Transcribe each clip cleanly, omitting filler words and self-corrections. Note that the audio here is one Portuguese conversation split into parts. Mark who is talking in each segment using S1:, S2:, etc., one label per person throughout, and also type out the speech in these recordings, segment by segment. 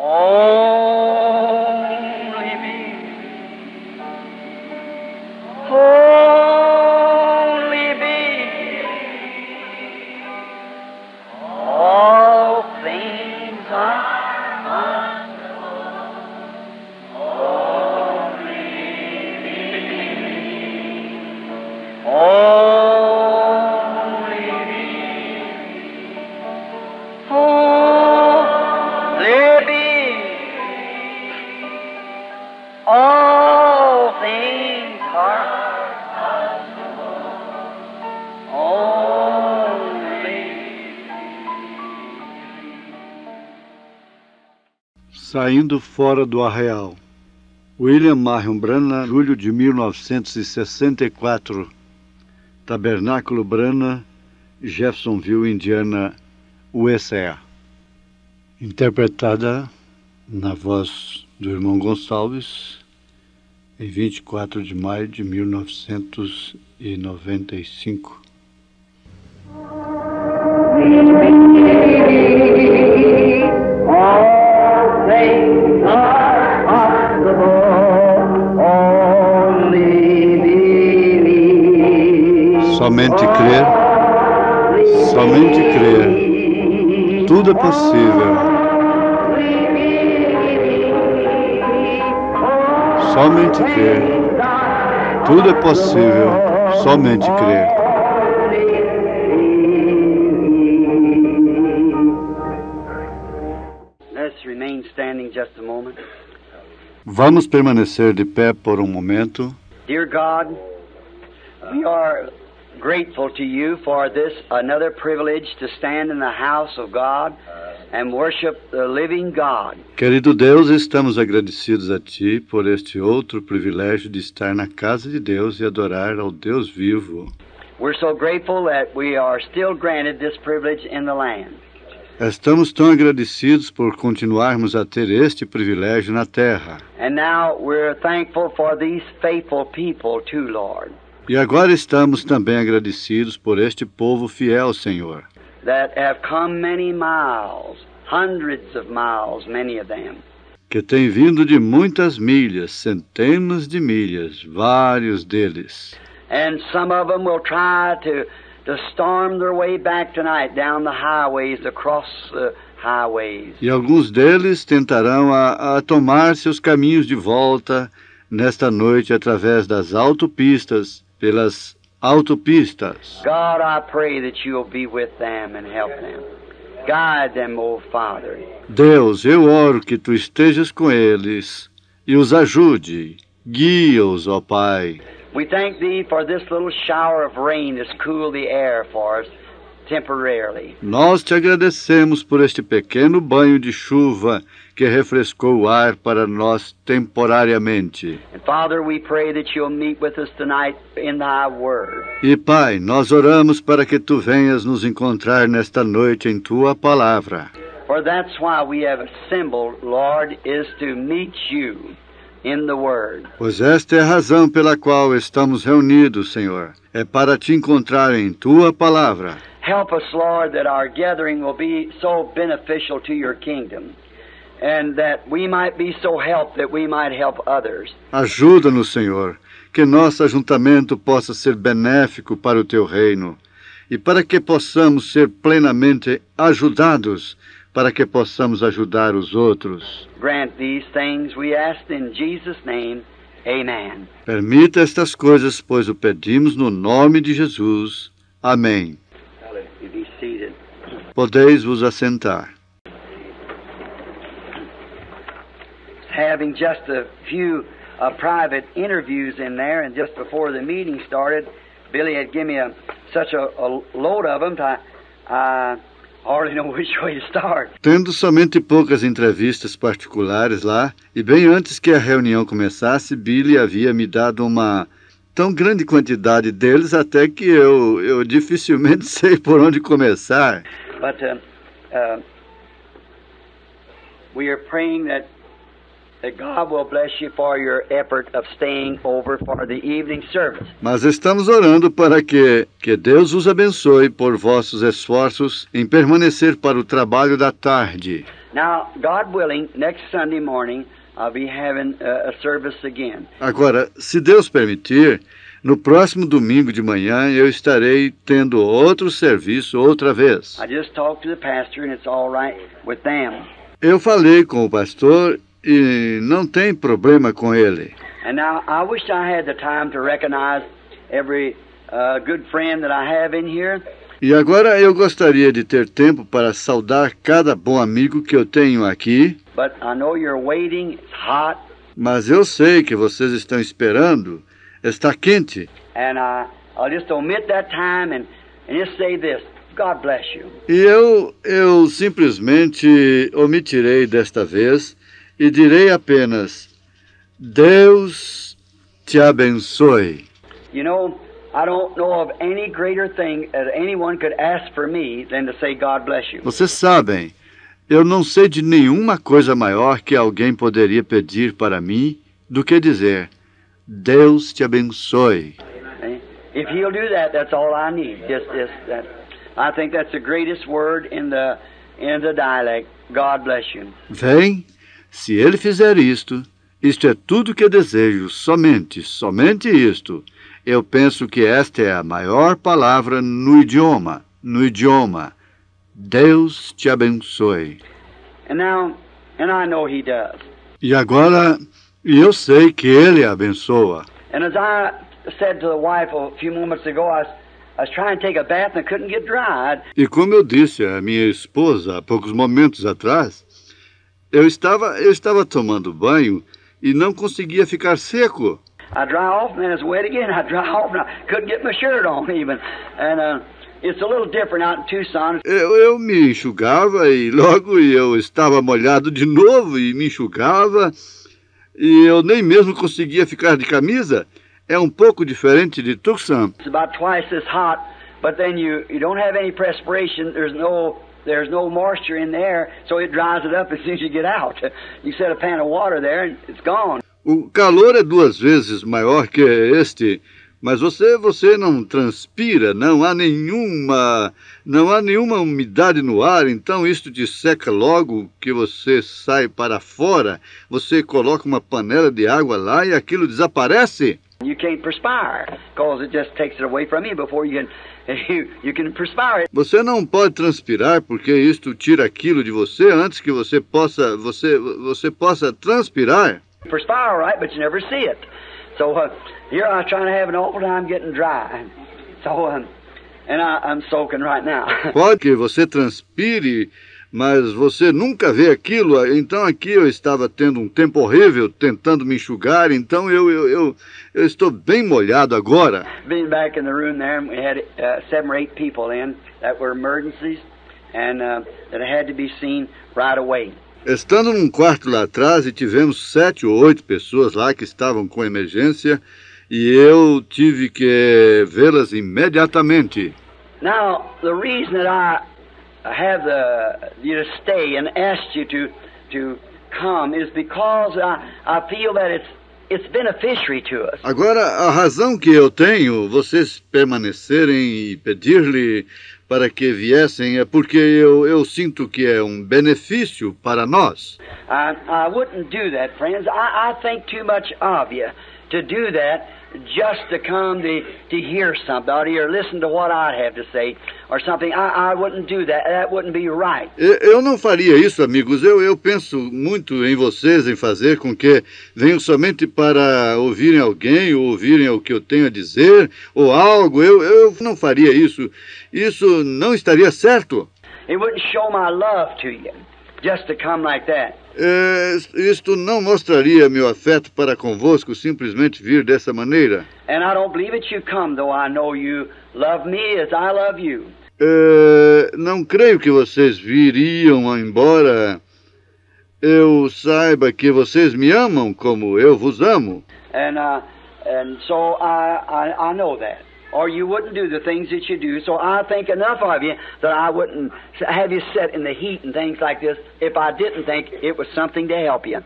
S1: Only me. Only me. All things are possible. Only me. Only me. Only me. All things are only.
S2: Saindo fora do arraial. William Marion Branham, julho de 1964. Tabernáculo Branham, Jeffersonville, Indiana, USA. Interpretada na voz do irmão Gonçalves, em 24 de maio de 1995.
S1: All things are possible, only believe.
S2: Somente crer, somente crer. Tudo é possível. Somente crer. Tudo é possível. Somente crer.
S1: Let's remain standing just a moment.
S2: Vamos permanecer de pé por um momento.
S1: Dear God, we are grateful to you for this another privilege to stand in the house of God and worship the living God.
S2: Querido Deus, estamos agradecidos a Ti por este outro privilégio de estar na casa de Deus e adorar ao Deus vivo.
S1: We're so grateful that we are still granted this privilege in the land.
S2: Estamos tão agradecidos por continuarmos a ter este privilégio na terra.
S1: And now we're thankful for these faithful people too, Lord,
S2: E agora estamos também agradecidos por este povo fiel, Senhor,
S1: that have come many miles, hundreds of miles, many of them.
S2: que tem vindo de muitas milhas, centenas de milhas, vários deles.
S1: And some of them will try to storm their way back tonight down the highways, across the highways.
S2: E alguns deles tentarão a tomar seus caminhos de volta nesta noite através das autopistas, pelas autopistas.
S1: God, I pray that you'll be with them and help them. Guide them, O Father.
S2: Deus, eu oro que Tu estejas com eles e os ajude. Guia-os, ó Pai.
S1: We thank Thee for this little shower of rain that's cooled the air for us temporarily.
S2: Nós Te agradecemos por este pequeno banho de chuva que refrescou o ar para nós temporariamente.
S1: And Father, we pray that you'll meet with us tonight in Thy Word.
S2: E Pai, nós oramos para que Tu venhas nos encontrar nesta noite em Tua palavra.
S1: For that's why we have assembled, Lord, is to meet you in the Word.
S2: Pois esta é a razão pela qual estamos reunidos, Senhor. É para Te encontrar em Tua palavra.
S1: Help us, Lord, that our gathering will be so beneficial to your kingdom, and that we might be so helped that we might help others.
S2: Ajuda-nos, Senhor, que nosso ajuntamento possa ser benéfico para o Teu reino e para que possamos ser plenamente ajudados, para que possamos ajudar os outros.
S1: Grant these things, we ask in Jesus' name. Amen.
S2: Permita estas coisas, pois o pedimos no nome de Jesus. Amém.
S1: You be seated.
S2: Podeis vos assentar.
S1: Having just a few private interviews in there, and just before the meeting started, Billy had given me such a load of them, I hardly know which way to start.
S2: Tendo somente poucas entrevistas particulares lá, e bem antes que a reunião começasse, Billy havia me dado uma tão grande quantidade deles até que eu dificilmente sei por onde começar.
S1: But we are praying that God will bless you for your effort of staying over for the evening service.
S2: Mas estamos orando para que Deus os abençoe por vossos esforços em permanecer para o trabalho da tarde.
S1: Now, God willing, next Sunday morning, I'll be having a service again.
S2: Agora, se Deus permitir, no próximo domingo de manhã eu estarei tendo outro serviço outra vez.
S1: I just talked to the pastor and it's all right with them.
S2: Eu falei com o pastor e não tem problema com ele.
S1: And now I wish I had the time to recognize every good friend that I have in here.
S2: E agora eu gostaria de ter tempo para saudar cada bom amigo que eu tenho aqui.
S1: But I know you're waiting, it's hot.
S2: Mas eu sei que vocês estão esperando. Está quente.
S1: And I'll just omit that time and just say this. God bless you.
S2: E eu simplesmente omitirei desta vez e direi apenas, Deus te abençoe.
S1: You know, I don't know of any greater thing that anyone could ask for me than to say God bless you.
S2: Vocês sabem, eu não sei de nenhuma coisa maior que alguém poderia pedir para mim do que dizer, Deus te abençoe.
S1: If he'll do that, that's all I need. Just that. I think that's the greatest word in the dialect. God bless you.
S2: Bem, se ele fizer isto é tudo que eu desejo, somente isto. Eu penso que esta é a maior palavra no idioma. Deus te abençoe.
S1: And I know he does.
S2: E agora, eu sei que ele abençoa.
S1: And as I said to the wife a few moments ago, I was trying to take a bath and I couldn't get dry.
S2: E como eu disse à minha esposa há poucos momentos atrás, eu estava tomando banho e não conseguia ficar seco.
S1: I dry off and then it's wet again. I dry off and I couldn't get my shirt on even. And it's a little different out in Tucson.
S2: Eu me enxugava e logo eu estava molhado de novo e me enxugava e eu nem mesmo conseguia ficar de camisa. É um pouco diferente de Tucson.
S1: It's about twice as hot, but then you don't have any perspiration. There's no moisture in the air, so it dries it up as soon as you get out. You set a pan of water there and it's gone.
S2: O calor é 2 vezes maior que este, mas você não transpira, não há nenhuma umidade no ar, então isto te seca logo que você sai para fora. Você coloca uma panela de água lá e aquilo desaparece.
S1: You can't perspire, because it just takes it away from you before you can perspire it.
S2: Você não pode transpirar porque isto tira aquilo de você antes que você possa transpirar.
S1: Perspire, right, but you never see it. So here I'm trying to have an awful time getting dry. So and I'm soaking right now.
S2: Pode que você transpire, mas você nunca vê aquilo. Então aqui eu estava tendo um tempo horrível tentando me enxugar, então eu estou bem molhado agora.
S1: Being back in the room there, we had 7 or 8 people in that were emergencies and that had to be seen right away.
S2: Estando num quarto lá atrás e tivemos 7 ou 8 pessoas lá que estavam com emergência e eu tive que vê-las imediatamente.
S1: Now, the reason that I have you to stay and asked you to come is because I feel that it's beneficiary to us.
S2: Agora, a razão que eu tenho vocês permanecerem e pedir-lhe para que viessem é porque eu sinto que é um benefício para nós.
S1: I wouldn't do that, friends. I think too much of you to do that just to come to hear somebody or listen to what I have to say or something. I wouldn't do that. That wouldn't be right.
S2: Eu não faria isso, amigos. Eu penso muito em vocês, em fazer com que venham somente para ouvirem alguém ou ouvirem o que eu tenho a dizer ou algo. Eu não faria isso. Isso não estaria certo.
S1: It wouldn't show my love to you just to come like that.
S2: Isto não mostraria meu afeto para convosco simplesmente vir dessa maneira.
S1: And I don't believe that you come, though I know you love me as I love you.
S2: Não creio que vocês viriam embora eu saiba que vocês me amam como eu vos amo.
S1: And so I know that. Or you wouldn't do the things that you do. So I think enough of you that I wouldn't have you sit in the heat and things like this if I didn't think it was something to help you.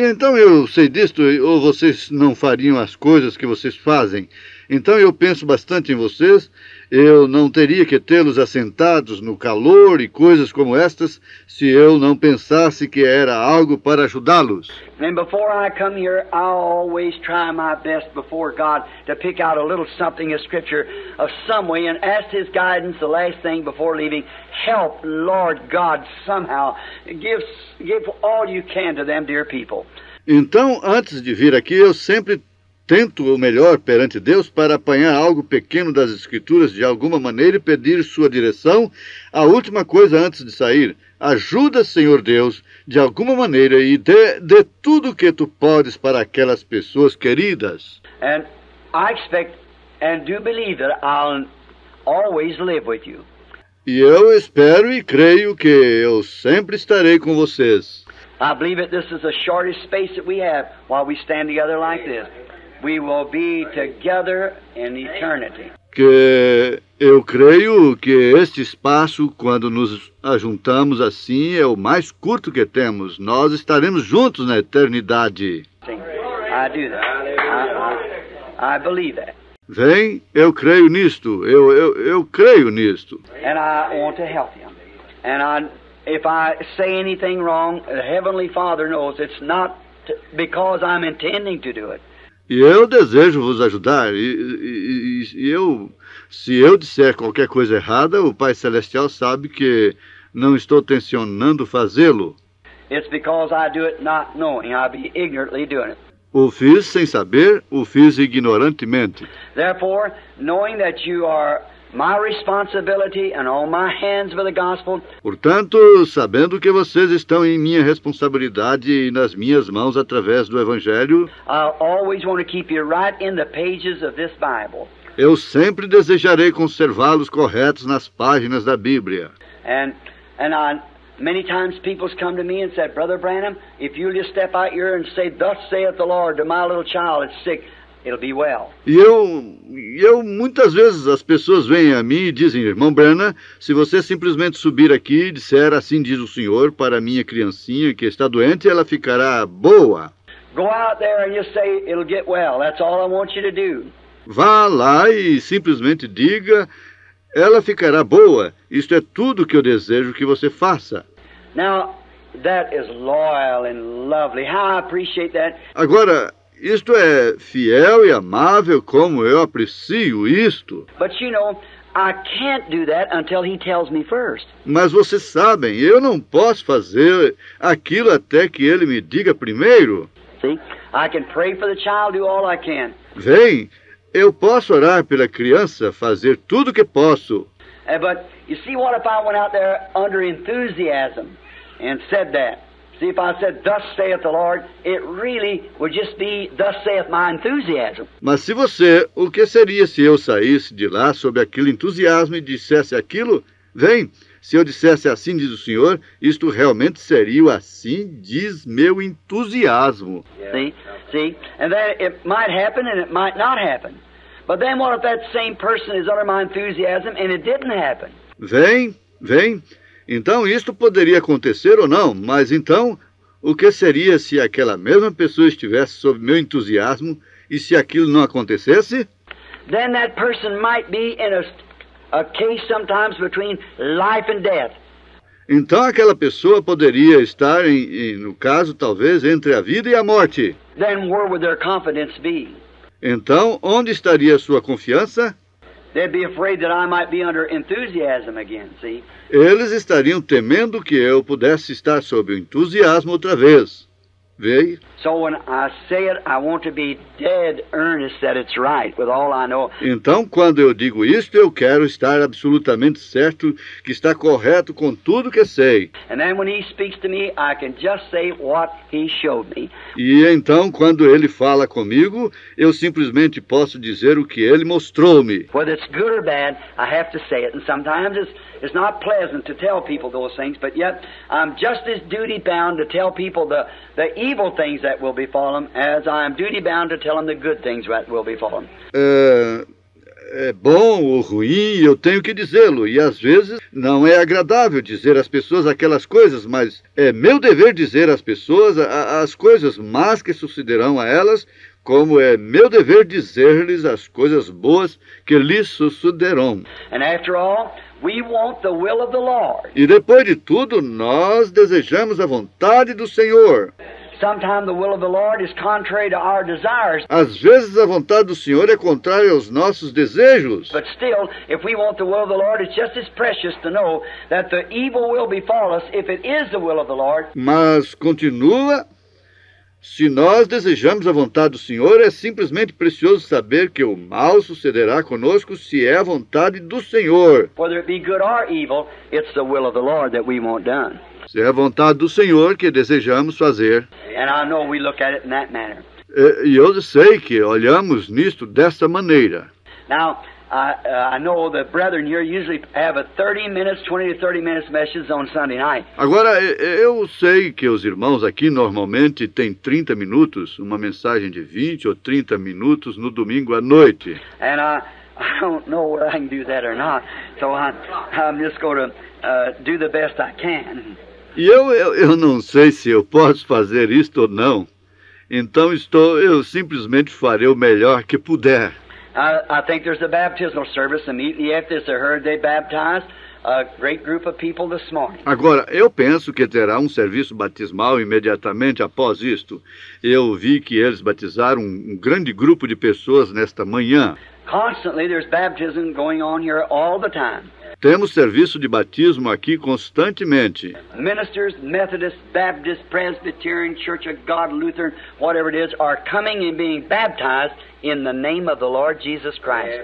S2: Então eu sei disto, ou vocês não fariam as coisas que vocês fazem. Então eu penso bastante em vocês Eu não teria que tê-los assentados no calor e coisas como estas se eu não pensasse que era algo para ajudá-los.
S1: And before I come here, I always try my best before God to pick out a little something of Scripture of some way and ask His guidance the last thing before leaving. Help, Lord God, somehow. Give all you can to them, dear people.
S2: Então, antes de vir aqui, eu sempre tento o melhor perante Deus para apanhar algo pequeno das Escrituras de alguma maneira e pedir sua direção. A última coisa antes de sair, ajuda, Senhor Deus, de alguma maneira e dê tudo o que tu podes para aquelas pessoas queridas.
S1: And I expect and do believe that I'll always live with you.
S2: E eu espero e creio que eu sempre estarei com vocês.
S1: I believe that this is the shortest space that we have while we stand together like this. We will be together in eternity.
S2: Que eu creio que este espaço, quando nos ajuntamos assim, é o mais curto que temos. Nós estaremos juntos na eternidade.
S1: I do that. I believe that.
S2: Vem, eu creio nisto. Eu creio nisto.
S1: And I want to help you. And if I say anything wrong, the Heavenly Father knows it's not because I'm intending to do it.
S2: E eu desejo vos ajudar. Se eu disser qualquer coisa errada, o Pai Celestial sabe que não estou tencionando fazê-lo.
S1: It's because I do it not knowing. I'll be ignorantly doing it.
S2: O fiz sem saber, o fiz ignorantemente.
S1: Therefore, knowing that you are my responsibility and on my hands for the gospel.
S2: Portanto, sabendo que vocês estão em minha responsabilidade e nas minhas mãos através do Evangelho,
S1: I always want to keep you right in the pages of this Bible.
S2: Eu sempre desejarei conservá-los corretos nas páginas da Bíblia.
S1: Many times people's come to me and said, Brother Branham, if you'll just step out here and say, Thus saith the Lord to my little child that's sick, it'll be well.
S2: E eu muitas vezes as pessoas vêm a mim e dizem, Irmão Branham, se você simplesmente subir aqui e disser, assim diz o Senhor, para a minha criancinha que está doente, ela ficará boa.
S1: Go out there and just say, it'll get well. That's all I want you to do.
S2: Vá lá e simplesmente diga, ela ficará boa. Isto é tudo que eu desejo que você faça.
S1: Now, that is loyal and lovely. How I appreciate that.
S2: Agora, isto é fiel e amável, como eu aprecio isto.
S1: But you know, I can't do that until he tells me first.
S2: Mas vocês sabem, eu não posso fazer aquilo até que ele me diga primeiro.
S1: See, I can pray for the child, do all I can.
S2: Vem, eu posso orar pela criança, fazer tudo o que posso.
S1: But you see, what if I went out there under enthusiasm and said that? See, if I said, Thus saith the Lord, it really would just be, Thus saith my enthusiasm.
S2: Mas se você, o que seria se eu saísse de lá sob aquele entusiasmo e dissesse aquilo? Vem, se eu dissesse assim diz o Senhor, isto realmente seria o assim diz meu entusiasmo.
S1: See, and then it might happen and it might not happen. But then what if that same person is under my enthusiasm and it didn't happen?
S2: Vem. Então isto poderia acontecer ou não, mas então o que seria se aquela mesma pessoa estivesse sob meu entusiasmo e se aquilo não acontecesse?
S1: Then that person might be in a case sometimes between life and death.
S2: Então aquela pessoa poderia estar no caso talvez entre a vida e a morte.
S1: Then where would their confidence be?
S2: Então, onde estaria a sua confiança?
S1: They'd be afraid that I might be under enthusiasm again, see?
S2: Eles estariam temendo que eu pudesse estar sob o entusiasmo outra vez. Vê?
S1: So when I say it, I want to be dead earnest that it's right with all I know.
S2: Então, quando eu digo isto, eu quero estar absolutamente certo que está correto com tudo que sei.
S1: And then when he speaks to me, I can just say what he showed me.
S2: E então, quando ele fala comigo, eu simplesmente posso dizer o que ele mostrou-me.
S1: Whether it's good or bad, I have to say it. And sometimes it's not pleasant to tell people those things, but yet I'm just as duty-bound to tell people the evil things that will befall them as I am duty-bound to tell them the good things that will befall them.
S2: É bom ou ruim, eu tenho que dizê-lo. E às vezes não é agradável dizer às pessoas aquelas coisas, mas é meu dever dizer às pessoas as coisas más que sucederão a elas, como é meu dever dizer-lhes as coisas boas que lhes sucederão.
S1: And after all, we want the will of the Lord.
S2: E depois de tudo, nós desejamos a vontade do Senhor.
S1: Sometimes the will of the Lord is contrary to our desires.
S2: Às vezes a vontade do Senhor é contrária aos nossos desejos.
S1: But still, if we want the will of the Lord, it's just as precious to know that the evil will befall us if it is the will of the Lord.
S2: Mas continua, se nós desejamos a vontade do Senhor, é simplesmente precioso saber que o mal sucederá conosco se é a vontade do Senhor.
S1: Whether it be good or evil, it's the will of the Lord that we want done.
S2: Se é a vontade do Senhor que desejamos fazer.
S1: And I know we look at it in that manner.
S2: E eu sei que olhamos nisto desta maneira.
S1: Now, I know the brethren here usually have a 30 minutes, 20 to 30 minutes message on Sunday night.
S2: Agora, eu sei que os irmãos aqui normalmente têm 30 minutos, uma mensagem de 20 ou 30 minutos no domingo à noite.
S1: And I don't know whether I can do that or not, so I'm just going to do the best I can.
S2: E eu não sei se eu posso fazer isto ou não. Então eu simplesmente farei o melhor que puder.
S1: I think there's a baptismal service immediately after this. I heard they baptized a great group of people this morning.
S2: Agora, eu penso que terá um serviço batismal imediatamente após isto. Eu vi que eles batizaram um grande grupo de pessoas nesta manhã.
S1: Constantly there's baptism going on here all the time.
S2: Temos serviço de batismo aqui constantemente.
S1: Ministers, Methodist, Baptist, Presbyterian, Church of God, Lutheran, whatever it is, are coming and being baptized in the name of the Lord Jesus Christ.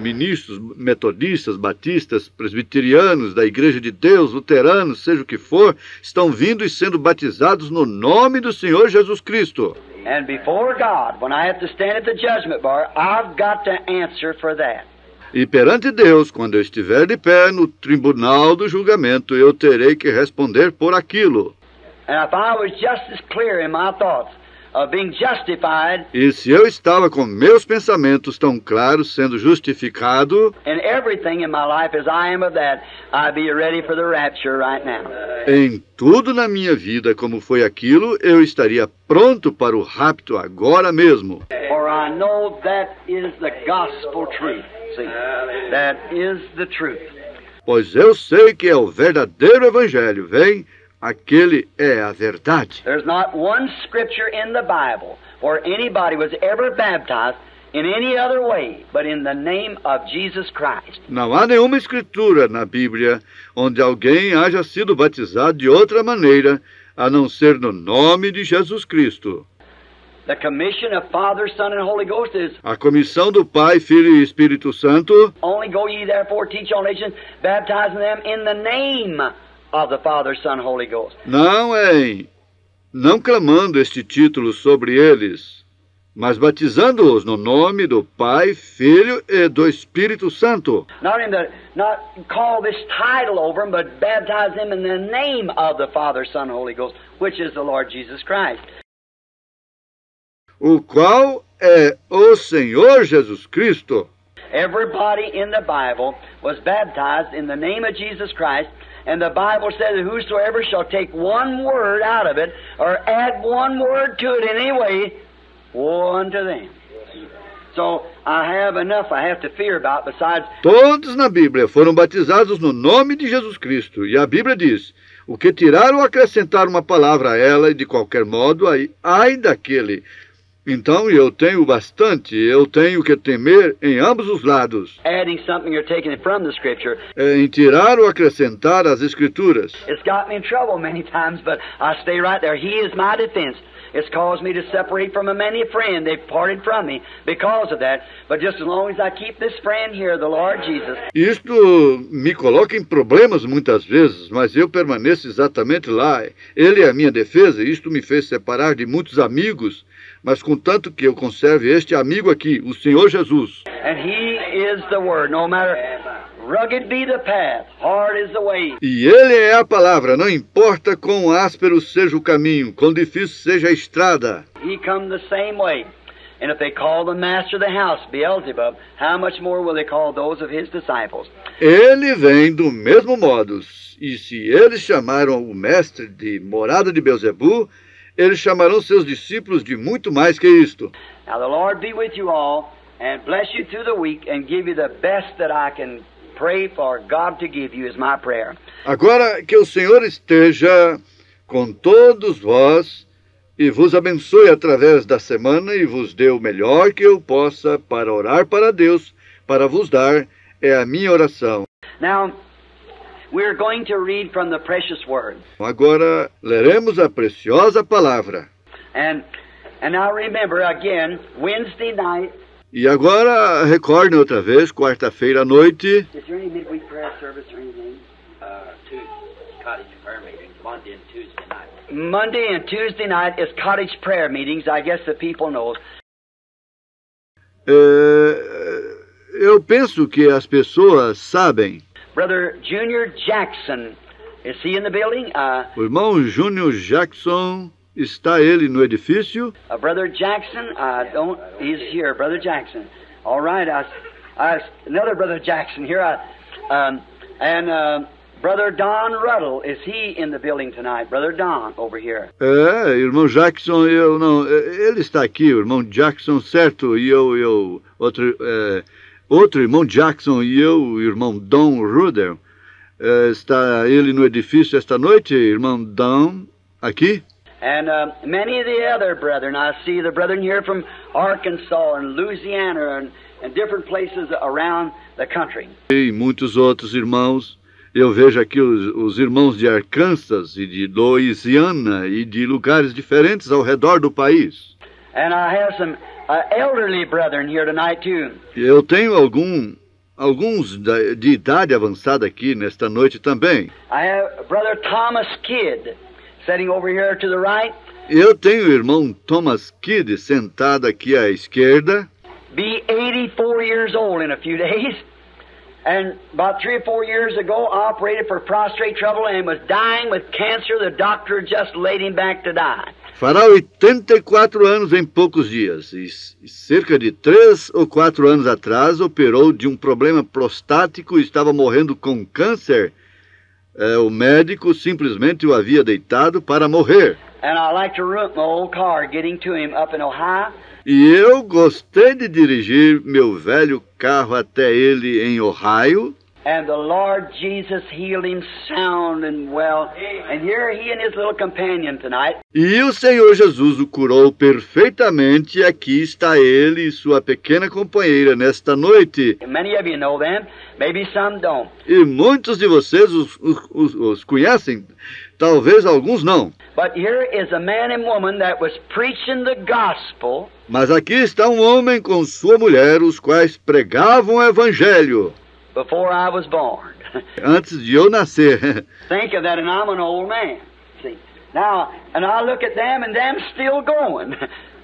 S2: Ministros, metodistas, batistas, presbiterianos, da Igreja de Deus, luteranos, seja o que for, estão vindo e sendo batizados no nome do Senhor Jesus Cristo.
S1: And before God, when I have to stand at the judgment bar, I've got to answer for that.
S2: E perante Deus, quando eu estiver de pé no tribunal do julgamento, eu terei que responder por aquilo.
S1: And if I was just as clear in my thoughts of being justified
S2: E se eu estava com meus pensamentos tão claros, sendo justificado
S1: in everything in my life as I am of that, I'd be ready for the rapture right now.
S2: em tudo na minha vida como foi aquilo, eu estaria pronto para o rapto agora mesmo.
S1: For I know that is the gospel truth. See, that is the truth.
S2: Pois eu sei que é o verdadeiro evangelho, vem? Aquele é a verdade.
S1: There's not one scripture in the Bible where anybody was ever baptized in any other way but in the name of Jesus Christ.
S2: Não há nenhuma escritura na Bíblia onde alguém haja sido batizado de outra maneira, a não ser no nome de Jesus Cristo.
S1: The commission of Father, Son, and Holy Ghost is
S2: A comissão do Pai, Filho e Espírito Santo,
S1: only go ye therefore teach all nations, baptizing them in the name of the Father, Son, Holy Ghost.
S2: não clamando este título sobre eles, mas batizando-os no nome do Pai, Filho e do Espírito Santo.
S1: Not call this title over them, but baptize them in the name of the Father, Son, and Holy Ghost, which is the Lord Jesus Christ.
S2: O qual é o Senhor Jesus Cristo.
S1: Everybody in the Bible was baptized in the name of Jesus Christ, and the Bible says that whosoever shall take one word out of it, or add one word to it in any way, woe unto them. So I have enough I have to fear about besides...
S2: Todos na Bíblia foram batizados no nome de Jesus Cristo. E a Bíblia diz, o que tirar ou acrescentar uma palavra a ela, e de qualquer modo, ai daquele... Então eu tenho bastante, eu tenho que temer em ambos os lados.
S1: Adding something or taking it from the Scripture.
S2: Em tirar ou acrescentar as Escrituras.
S1: It's got me in trouble many times, but I stay right there. He is my defense. It's caused me to separate from many a friend. They've parted from me because of that. But just as long as I keep this friend here, the Lord Jesus.
S2: Isto me coloca em problemas muitas vezes, mas eu permaneço exatamente lá. Ele é a minha defesa, isto me fez separar de muitos amigos. Mas contanto que eu conserve este amigo aqui, o Senhor Jesus.
S1: And He is the Word. No matter rugged be the path, hard is the way.
S2: E Ele é a palavra, não importa quão áspero seja o caminho, quão difícil seja a estrada.
S1: He come the same way. And if they call the master of the house Beelzebub, how much more will they call those of His disciples?
S2: Ele vem do mesmo modo. E se eles chamaram o mestre de morada de Beelzebu, eles chamarão seus discípulos de muito mais que isto.
S1: Now the Lord be with you all and bless you through the week and give you the best that I can pray for God to give you is my prayer.
S2: Agora que o Senhor esteja com todos vós e vos abençoe através da semana e vos dê o melhor que eu possa para orar para Deus, para vos dar, é a minha oração.
S1: Now, we're going to read from the precious word.
S2: Agora leremos a preciosa palavra.
S1: And now remember again, Wednesday night.
S2: E agora recordem outra vez, quarta-feira à noite.
S1: Is there any midweek prayer service or anything?
S3: Tuesday, cottage prayer meetings, Monday and Tuesday night.
S1: Monday and Tuesday night is cottage prayer meetings. I guess the people know.
S2: Eu penso que as pessoas sabem.
S1: Brother Junior Jackson, is he in the building?
S2: O irmão Júnior Jackson, está ele no edifício?
S1: Brother Jackson, he's here, Brother Jackson. All right, another Brother Jackson here. Brother Don Ruddle, is he in the building tonight? Brother Don, over here.
S2: Irmão Jackson, ele está aqui, o irmão Jackson, certo, e outro irmão Jackson e o irmão Don Ruddle. Está ele no edifício esta noite, irmão Don, aqui?
S1: And many of the other brethren, I see the brethren here from Arkansas and Louisiana and different places around the country.
S2: E muitos outros irmãos. Eu vejo aqui os irmãos de Arkansas e de Louisiana e de lugares diferentes ao redor do país.
S1: And I have some elderly brethren here tonight too.
S2: Eu tenho alguns de idade avançada aqui nesta noite também.
S1: I have Brother Thomas Kidd sitting over here to the right.
S2: Eu tenho o irmão Thomas Kidd sentado aqui à esquerda.
S1: Be 84 years old in a few days. And about 3 or 4 years ago, operated for prostate trouble and was dying with cancer. The doctor just laid him back to die.
S2: Fará 84 anos em poucos dias. E cerca de 3 ou 4 anos atrás, operou de um problema prostático e estava morrendo com câncer. O médico simplesmente o havia deitado para morrer.
S1: And I like to root my old car getting to him up in Ohio.
S2: E eu gostei de dirigir meu velho carro até ele em Ohio.
S1: And the Lord Jesus healed him sound and well. And here he and his little companion tonight.
S2: E o Senhor Jesus o curou perfeitamente. Aqui está ele e sua pequena companheira nesta noite.
S1: Many of you know them, maybe some don't.
S2: E muitos de vocês os conhecem, talvez alguns não.
S1: But here is a man and woman that was preaching the gospel.
S2: Mas aqui está um homem com sua mulher, os quais pregavam o evangelho.
S1: Before I was born.
S2: Antes de eu nascer.
S1: Think of that, and I'm an old man. See, now, and I look at them, and them still going.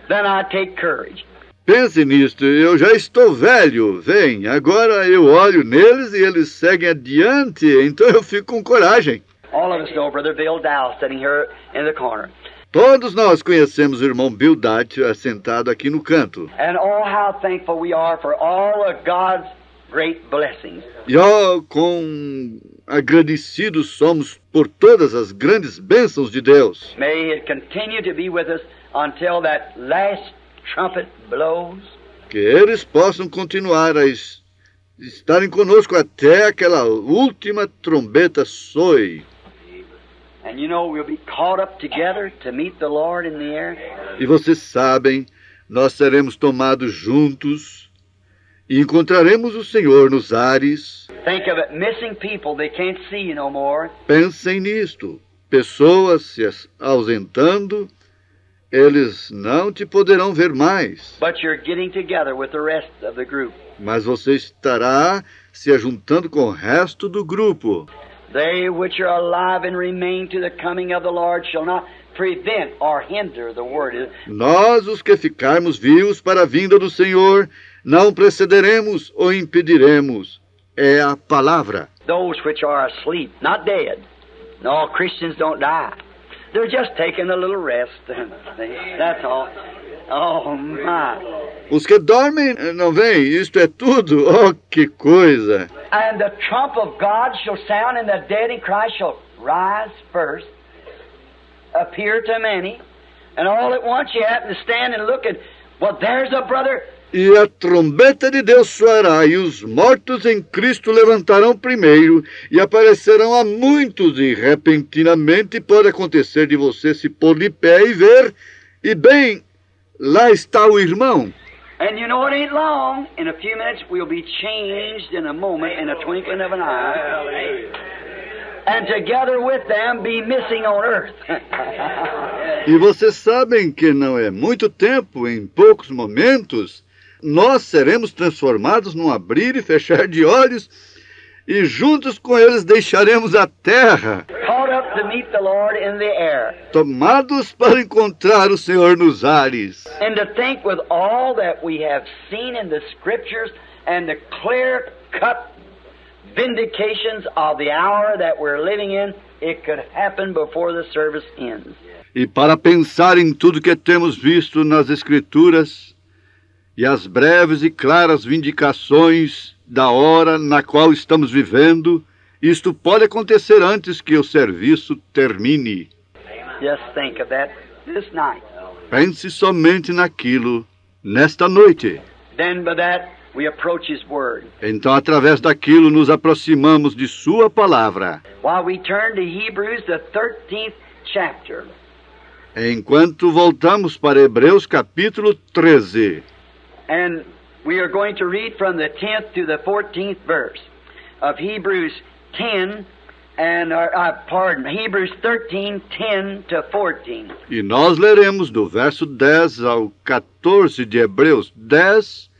S1: Then I take courage.
S2: Pense nisto, eu já estou velho, vem, agora eu olho neles e eles seguem adiante, então eu fico com coragem.
S1: All of us know Brother Bill Dow sitting here in the corner.
S2: Todos nós conhecemos o irmão Bill Dart assentado aqui no canto.
S1: And oh, how thankful we are for all of God's great blessings.
S2: E quão agradecidos somos por todas as grandes bênçãos de Deus.
S1: May it continue to be with us until that last trumpet blows.
S2: Que eles possam continuar a estarem conosco até aquela última trombeta soe.
S1: And you know we'll be caught up together to meet the Lord in the air.
S2: E vocês sabem, nós seremos tomados juntos e encontraremos o Senhor nos ares.
S1: Think of it, missing people they can't see you no more.
S2: Pensem nisto. Pessoas se ausentando, eles não te poderão ver mais.
S1: But you're getting together with the rest of the group.
S2: Mas você estará se ajuntando com o resto do grupo.
S1: They which are alive and remain to the coming of the Lord shall not prevent or hinder the word.
S2: Nós, os que ficarmos vivos para a vinda do Senhor, não precederemos ou impediremos. É a palavra.
S1: Those which are asleep, not dead. No, Christians don't die. They're just taking a little rest. That's all. Oh, my.
S2: Os que dormem não vêm, isto é tudo. Oh, que coisa.
S1: And the trump of God shall sound, and the dead in Christ shall rise first, appear to many. And all at once you happen to stand and look and, well, there's a brother.
S2: E a trombeta de Deus soará, e os mortos em Cristo levantarão primeiro, e aparecerão a muitos, e repentinamente pode acontecer de você se pôr de pé e ver, e bem, lá está o irmão.
S1: And you know it ain't long. In a few minutes we'll be changed in a moment, in a twinkling of an eye. And together with them be missing on earth.
S2: E vocês sabem que não é muito tempo, em poucos momentos, nós seremos transformados num abrir e fechar de olhos, e juntos com eles deixaremos a terra,
S1: Caught up to meet the Lord in the air.
S2: tomados para encontrar o Senhor nos ares.
S1: And to think with all that we have seen in the Scriptures and the clear-cut vindications of the hour that we're living in, it could happen before the service ends.
S2: E para pensar em tudo que temos visto nas Escrituras e as breves e claras vindicações da hora na qual estamos vivendo, isto pode acontecer antes que o serviço termine.
S1: Just think of that this night.
S2: Pense somente naquilo nesta noite.
S1: Then by that we approach His Word.
S2: Então, através daquilo, nos aproximamos de Sua palavra.
S1: While we turn to Hebrews, the 13th chapter.
S2: Enquanto voltamos para Hebreus capítulo 13.
S1: And we are going to read from the 10th to the 14th verse of Hebrews 10, and Hebrews 13, 10 to 14.
S2: E nós leremos do verso 10 ao 14 de Hebreus 10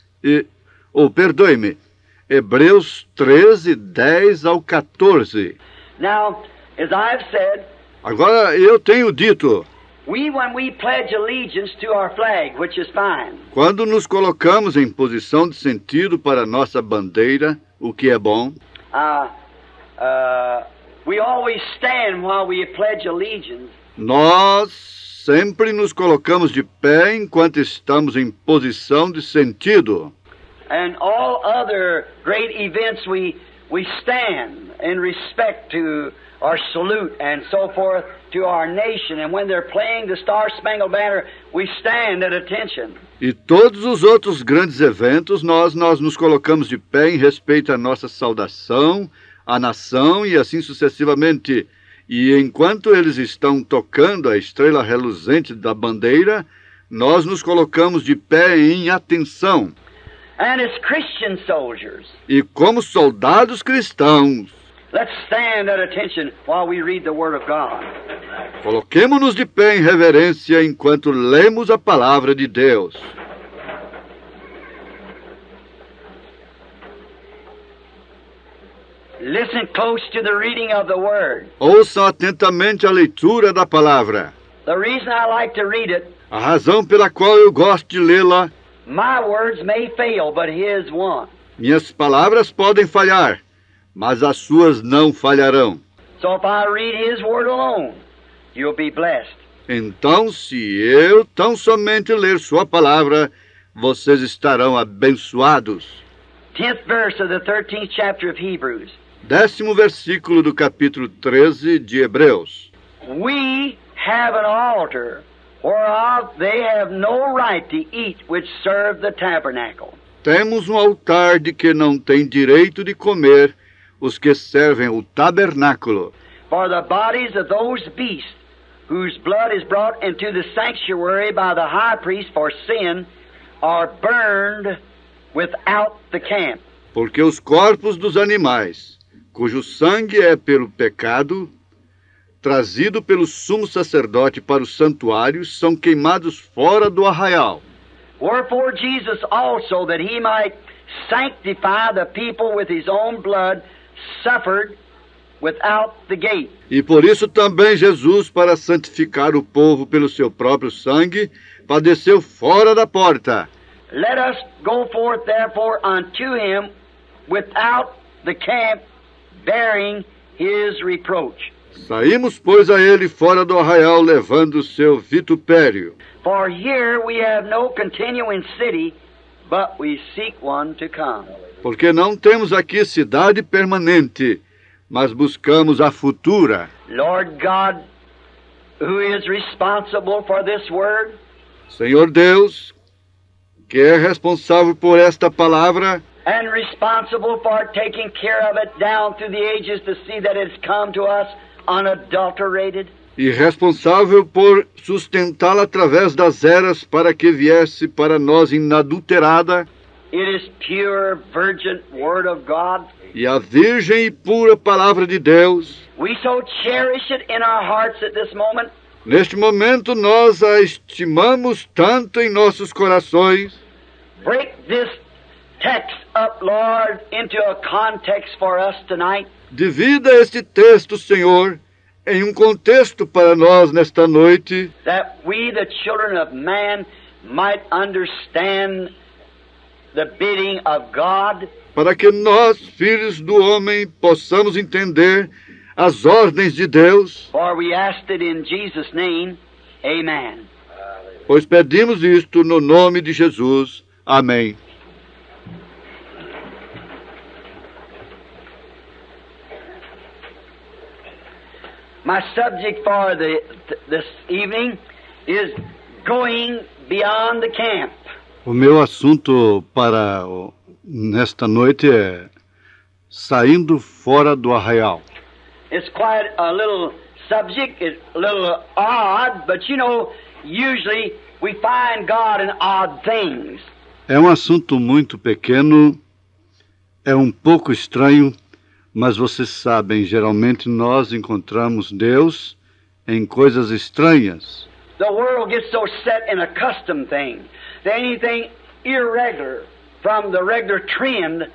S2: Hebreus 13, 10 ao 14.
S1: Now, as I've said,
S2: Agora eu tenho dito,
S1: when we pledge allegiance to our flag, which is fine,
S2: quando nos colocamos em posição de sentido para nossa bandeira, o que é bom,
S1: we always stand while we pledge allegiance.
S2: nós sempre nos colocamos de pé enquanto estamos em posição de sentido.
S1: And all other great events we stand in respect to our salute and so forth to our nation. And when they're playing the Star-Spangled Banner, we stand at attention.
S2: E todos os outros grandes eventos, nós nos colocamos de pé em respeito à nossa saudação, à nação e assim sucessivamente. E enquanto eles estão tocando a estrela reluzente da bandeira, nós nos colocamos de pé em atenção.
S1: And as Christian soldiers,
S2: E como soldados cristãos,
S1: let's stand at attention while we read the Word of God.
S2: coloquemo-nos de pé em reverência enquanto lemos a palavra de Deus.
S1: Listen close to the reading of the Word.
S2: Ouçam atentamente a leitura da palavra.
S1: The reason I like to read it,
S2: A razão pela qual eu gosto de lê-la,
S1: my words may fail, but His won't.
S2: minhas palavras podem falhar, mas as suas não falharão.
S1: So if I read His Word alone, you'll be blessed.
S2: Então, se eu tão somente ler sua palavra, vocês estarão abençoados.
S1: 10th verse of the 13th chapter of Hebrews.
S2: 10º versículo do capítulo 13 de Hebreus.
S1: We have an altar whereof they have no right to eat which serve the tabernacle.
S2: Temos um altar de que não tem direito de comer os que servem o tabernáculo.
S1: For the bodies of those beasts whose blood is brought into the sanctuary by the high priest for sin are burned without the camp.
S2: Porque os corpos dos animais, cujo sangue é pelo pecado, trazido pelo sumo sacerdote para os santuários, são queimados fora do arraial.
S1: Wherefore Jesus also, that He might sanctify the people with His own blood, suffered without the gate.
S2: E por isso também Jesus, para santificar o povo pelo seu próprio sangue, padeceu fora da porta.
S1: Let us go forth therefore unto Him without the camp, bearing His reproach.
S2: Saímos, pois, a ele fora do arraial, levando o seu vitupério.
S1: For here we have no continuing city, but we seek one to come.
S2: Porque não temos aqui cidade permanente, mas buscamos a futura.
S1: Lord God, who is responsible for this word?
S2: Senhor Deus, que é responsável por esta palavra
S1: And responsible for taking care of it down through the ages to see that it's come to us unadulterated?
S2: e responsável por sustentá-la através das eras para que viesse para nós inadulterada,
S1: It is pure, virgin Word of God.
S2: e a virgem e pura palavra de Deus.
S1: We so cherish it in our hearts at this moment.
S2: Neste momento nós a estimamos tanto em nossos corações.
S1: Break this text up, Lord, into a context for us tonight.
S2: Divida este texto, Senhor, em um contexto para nós nesta noite,
S1: That we, the children of man, might understand the bidding of God.
S2: para que nós, filhos do homem, possamos entender as ordens de Deus,
S1: For we asked it in Jesus' name. Amen.
S2: pois pedimos isto no nome de Jesus. Amém.
S1: My subject for this evening is going beyond the camp.
S2: O meu assunto nesta noite é saindo fora do arraial.
S1: It's quite a little subject. It's a little odd, but you know, usually we find God in odd things.
S2: É um assunto muito pequeno, é um pouco estranho, mas vocês sabem, geralmente nós encontramos Deus em coisas estranhas.
S1: The world gets so set in a custom thing that anything irregular from the regular trend,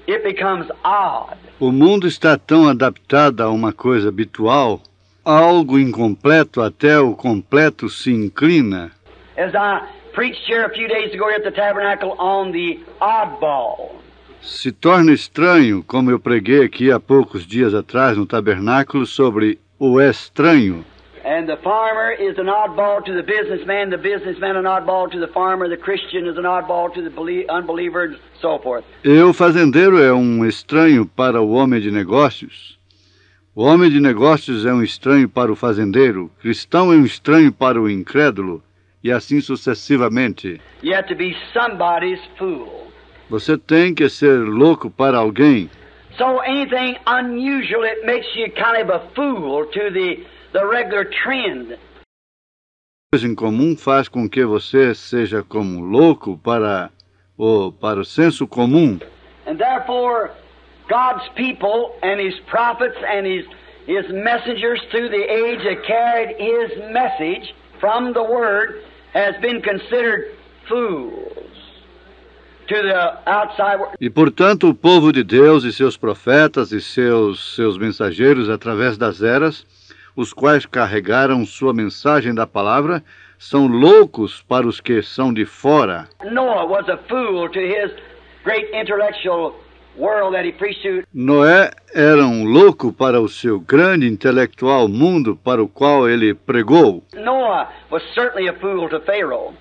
S1: it becomes odd.
S2: O mundo está tão adaptado a uma coisa habitual, algo incompleto até o completo se inclina.
S1: As I preached here a few days ago at the tabernacle on the oddball.
S2: Se torna estranho, como eu preguei aqui há poucos dias atrás no tabernáculo sobre o estranho.
S1: And the farmer is an oddball to the businessman an oddball to the farmer, the Christian is an oddball to the unbeliever, and so forth.
S2: E o fazendeiro é um estranho para o homem de negócios. O homem de negócios é um estranho para o fazendeiro. O cristão é um estranho para o incrédulo. E assim sucessivamente.
S1: You have to be somebody's fool.
S2: Você tem que ser louco para alguém.
S1: So anything unusual, it makes you kind of a fool to the regular trend.
S2: Coisa em comum faz com que você seja como louco para o senso comum.
S1: And therefore, God's people and His prophets and His messengers through the age that carried His message from the Word has been considered fools to the outside world.
S2: E, portanto, o povo de Deus e seus profetas e seus mensageiros através das eras, os quais carregaram sua mensagem da palavra, são loucos para os que são de fora.
S1: Noah was a fool to his great intellectual world that he preached to.
S2: Noé era um louco para o seu grande intelectual mundo para o qual ele pregou.
S1: Noah was certainly a fool to Pharaoh,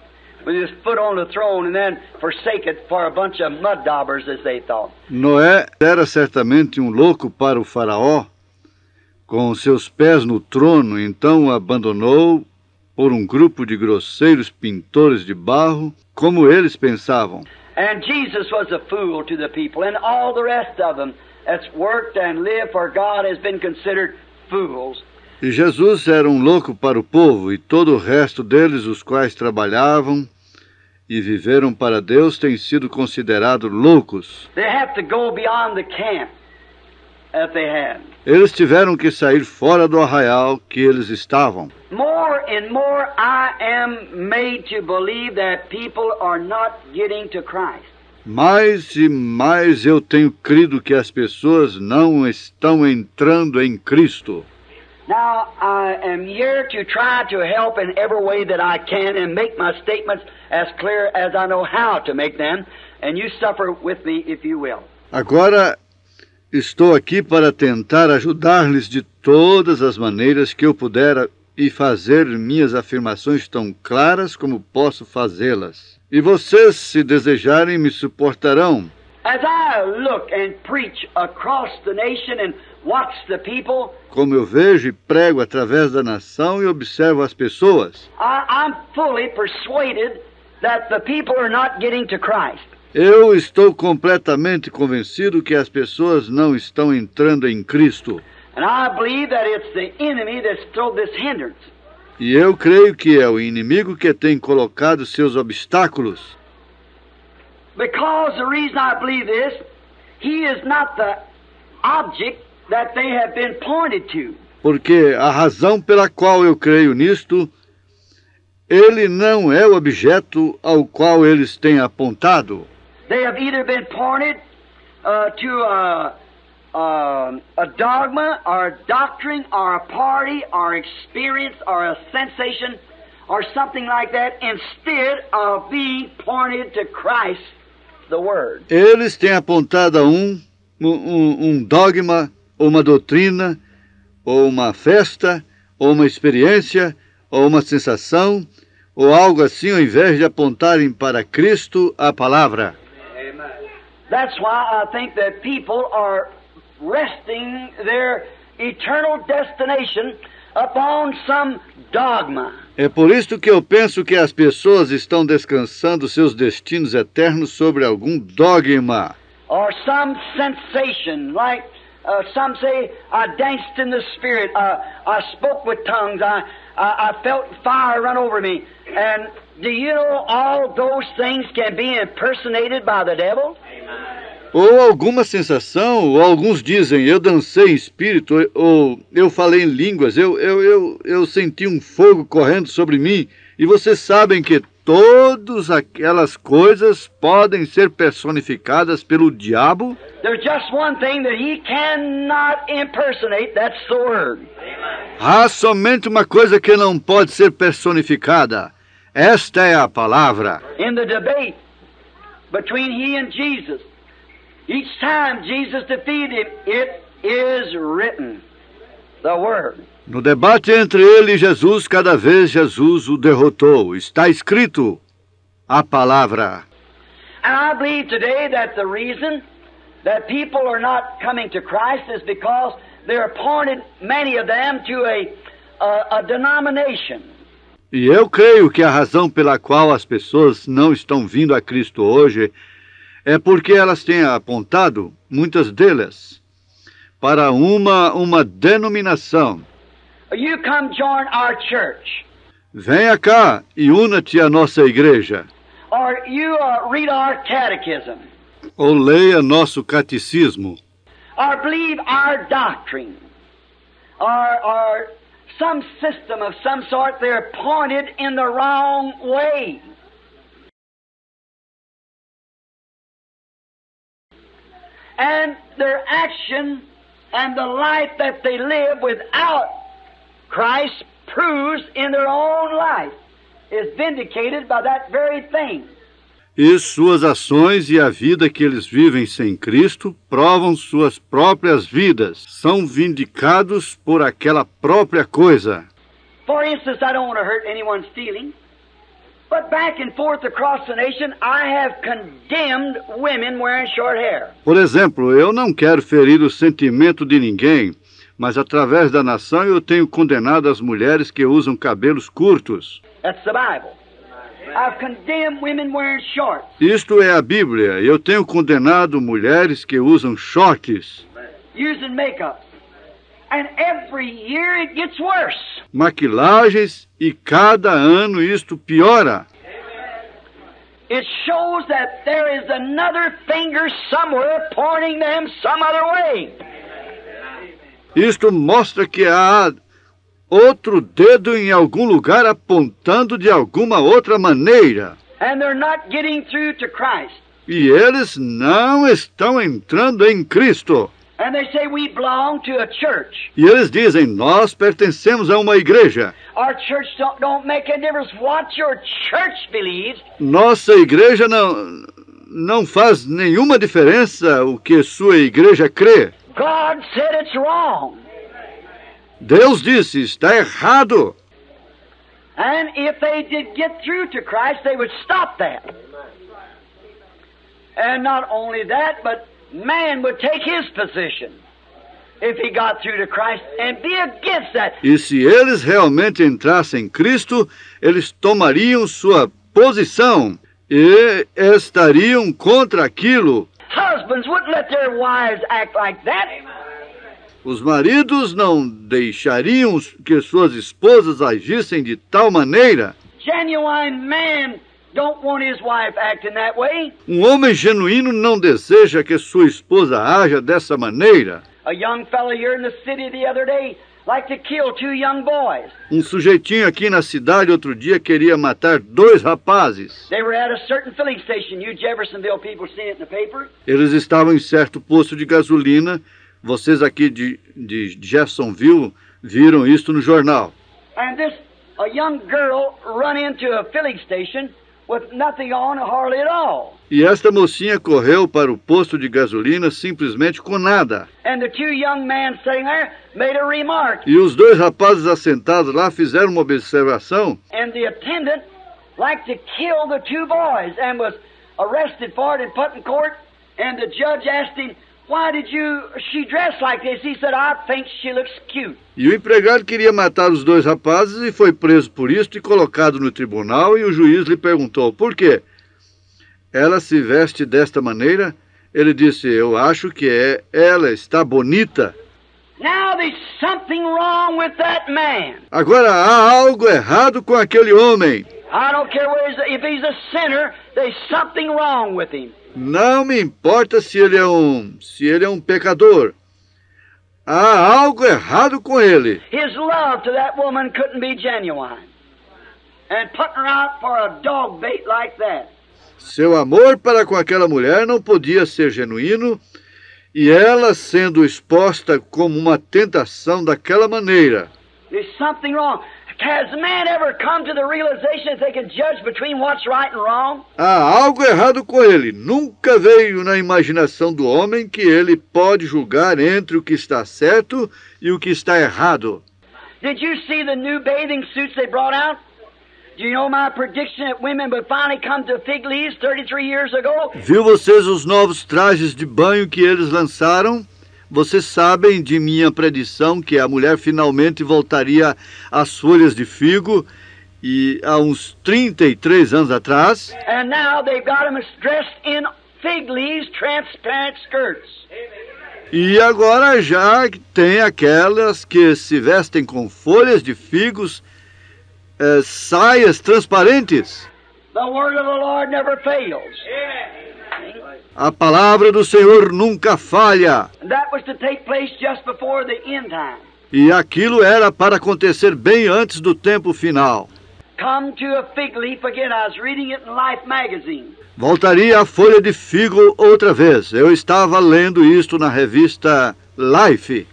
S1: with his foot on the throne and then forsake it for a bunch of mud daubers, as they thought.
S2: Noé era certamente um louco para o faraó, com seus pés no trono, então o abandonou por um grupo de grosseiros pintores de barro, como eles pensavam.
S1: And Jesus was a fool to the people, and all the rest of them that's worked and lived for God has been considered fools.
S2: E Jesus era um louco para o povo, e todo o resto deles, os quais trabalhavam e viveram para Deus, têm sido considerados loucos.
S1: They have to go beyond the camp that they had.
S2: Eles tiveram que sair fora do arraial que eles estavam.
S1: More and more I am made to believe that people are not getting to Christ.
S2: Mais e mais eu tenho crido que as pessoas não estão entrando em Cristo.
S1: Now, I am here to try to help in every way that I can and make my statements as clear as I know how to make them, and you suffer with me if you will.
S2: Agora estou aqui para tentar ajudar-lhes de todas as maneiras que eu puder e fazer minhas afirmações tão claras como posso fazê-las. E vocês, se desejarem, me suportarão.
S1: And as I look and preach across the nation and watch the people,
S2: Como eu vejo e prego através da nação e observo as pessoas,
S1: I'm fully persuaded that the people are not getting to Christ.
S2: eu estou completamente convencido que as pessoas não estão entrando em Cristo.
S1: And I believe that it's the enemy that's thrown this hindrance.
S2: E eu creio que é o inimigo que tem colocado seus obstáculos.
S1: Because the reason I believe this, he is not the object that they have been pointed to.
S2: Porque a razão pela qual eu creio nisto, ele não é o objeto ao qual eles têm apontado.
S1: They have either been pointed to a dogma, or a doctrine, or a party, or experience, or a sensation, or something like that, instead of being pointed to Christ, the Word.
S2: Eles têm apontado a um dogma, ou uma doutrina, ou uma festa, ou uma experiência, ou uma sensação, ou algo assim, ao invés de apontarem para Cristo, a palavra.
S1: That's why I think that people are resting their eternal destination upon some dogma.
S2: É por isso que eu penso que as pessoas estão descansando seus destinos eternos sobre algum dogma.
S1: Or some sensation, like some say, I danced in the Spirit, I spoke with tongues, I felt fire run over me. And do you know all those things can be impersonated by the devil?
S2: Ou alguma sensação, ou alguns dizem, eu dancei em espírito, ou eu falei em línguas, eu senti um fogo correndo sobre mim. E vocês sabem que todas aquelas coisas podem ser personificadas pelo diabo?
S1: There's just one thing that he cannot impersonate, that's the Word.
S2: Há somente uma coisa que não pode ser personificada. Esta é a palavra.
S1: In the debate between he and Jesus, each time Jesus defeated him, it is written, the Word.
S2: No debate entre ele e Jesus, cada vez Jesus o derrotou. Está escrito, a palavra.
S1: And I believe today that the reason that people are not coming to Christ is because they're appointed, many of them, to a denomination.
S2: E eu creio que a razão pela qual as pessoas não estão vindo a Cristo hoje é porque elas têm apontado, muitas delas, para uma denominação.
S1: You come join our church.
S2: Venha cá e una-te à nossa igreja.
S1: Or you read our catechism.
S2: Ou leia nosso catecismo.
S1: Or believe our doctrine. Or some system of some sort. They're pointed in the wrong way. And their action and the life that they live without Christ proves in their own life is vindicated by that very thing.
S2: E suas ações e a vida que eles vivem sem Cristo provam suas próprias vidas. São vindicados por aquela própria coisa.
S1: For instance, I don't want to hurt anyone's feelings, but back and forth across the nation, I have condemned women wearing short hair.
S2: Por exemplo, eu não quero ferir o sentimento de ninguém, mas através da nação eu tenho condenado as mulheres que usam cabelos curtos.
S1: That's the Bible. I've condemned women wearing shorts.
S2: Isto é a Bíblia. Eu tenho condenado mulheres que usam shorts.
S1: Using makeup. And every year it gets worse.
S2: Maquilagens, e cada ano isto piora.
S1: It shows that there is another finger somewhere pointing them some other way.
S2: Isto mostra que há outro dedo em algum lugar apontando de alguma outra maneira.
S1: And they're not getting through to Christ.
S2: E eles não estão entrando em Cristo.
S1: And they say we belong to a church.
S2: E eles dizem, nós pertencemos a uma igreja.
S1: Our church don't make a difference what your church believes.
S2: Nossa igreja não faz nenhuma diferença o que sua igreja crê.
S1: God said it's wrong.
S2: Deus disse, está errado.
S1: And if they did get through to Christ, they would stop that. And not only that, but man would take his position if he got through to Christ and be against that.
S2: E se eles realmente entrassem em Cristo, eles tomariam sua posição e estariam contra aquilo.
S1: Husbands wouldn't let their wives act like that.
S2: Os maridos não deixariam que suas esposas agissem de tal maneira.
S1: Genuine man don't want his wife acting that way.
S2: Homem genuíno não deseja que sua esposa haja dessa maneira.
S1: A young fellow here in the city the other day liked to kill 2 young boys.
S2: Sujeitinho aqui na cidade outro dia queria matar 2 rapazes.
S1: They were at a certain filling station. You Jeffersonville people seen it in the paper.
S2: Eles estavam em certo posto de gasolina. Vocês aqui de Jeffersonville viram isto no jornal.
S1: And a young girl run into a filling station with nothing on hardly at all.
S2: E esta mocinha correu para o posto de gasolina simplesmente com nada.
S1: And the 2 young men sitting there made a remark.
S2: E os 2 rapazes assentados lá fizeram uma observação.
S1: And the attendant liked to kill the 2 boys and was arrested for it and put in court. And the judge asked him, "Why did she dress like this?" He said, "I think she looks cute."
S2: E o empregado queria matar os 2 rapazes e foi preso por isto e colocado no tribunal, e o juiz lhe perguntou, por quê? Ela se veste desta maneira? Ele disse, eu acho que ela está bonita.
S1: Now there's something wrong with that man.
S2: Agora há algo errado com aquele homem.
S1: I don't care if he's a sinner, there's something wrong with him.
S2: Não me importa se ele é um pecador. Há algo errado com ele.
S1: His love to that woman couldn't be genuine. And putting her out for a dog bait like that.
S2: Seu amor para com aquela mulher não podia ser genuíno, e ela sendo exposta como uma tentação daquela maneira.
S1: There's something wrong. Has man ever come to the realization that they can judge between what's right and wrong?
S2: Há algo errado com ele. Nunca veio na imaginação do homem que ele pode julgar entre o que está certo e o que está errado.
S1: Did you see the new bathing suits they brought out? Do you know my prediction that women would finally come to fig leaves 33 years ago?
S2: Viu vocês os novos trajes de banho que eles lançaram? Vocês sabem de minha predição que a mulher finalmente voltaria às folhas de figo e há uns 33 anos atrás.
S1: And now they've got them dressed in fig leaves, transparent skirts.
S2: E agora já tem aquelas que se vestem com folhas de figos, saias transparentes.
S1: The word of the Lord never fails.
S2: A palavra do Senhor nunca falha.
S1: And that was to take place just before the end time.
S2: E aquilo era para acontecer bem antes do tempo final.
S1: Come to a fig leaf again. I was reading it in Life magazine.
S2: Voltaria à folha de figo outra vez. Eu estava lendo isto na revista Life.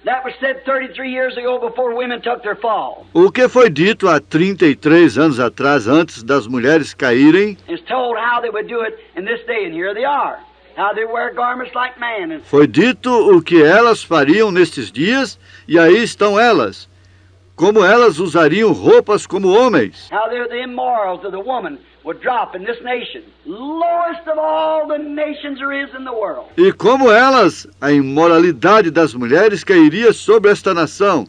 S1: That was said 33 years ago before women took their fall.
S2: O que foi dito há 33 anos atrás, antes das mulheres caírem,
S1: It's told how they would do it in this day, and here they are. How they wear garments like man. And
S2: foi dito o que elas fariam nestes dias, e aí estão elas. Como elas usariam roupas como homens.
S1: how the immorals of the woman would drop in this nation. Lowest of all the nations there is in the world.
S2: E como elas, a imoralidade das mulheres cairia sobre esta nação,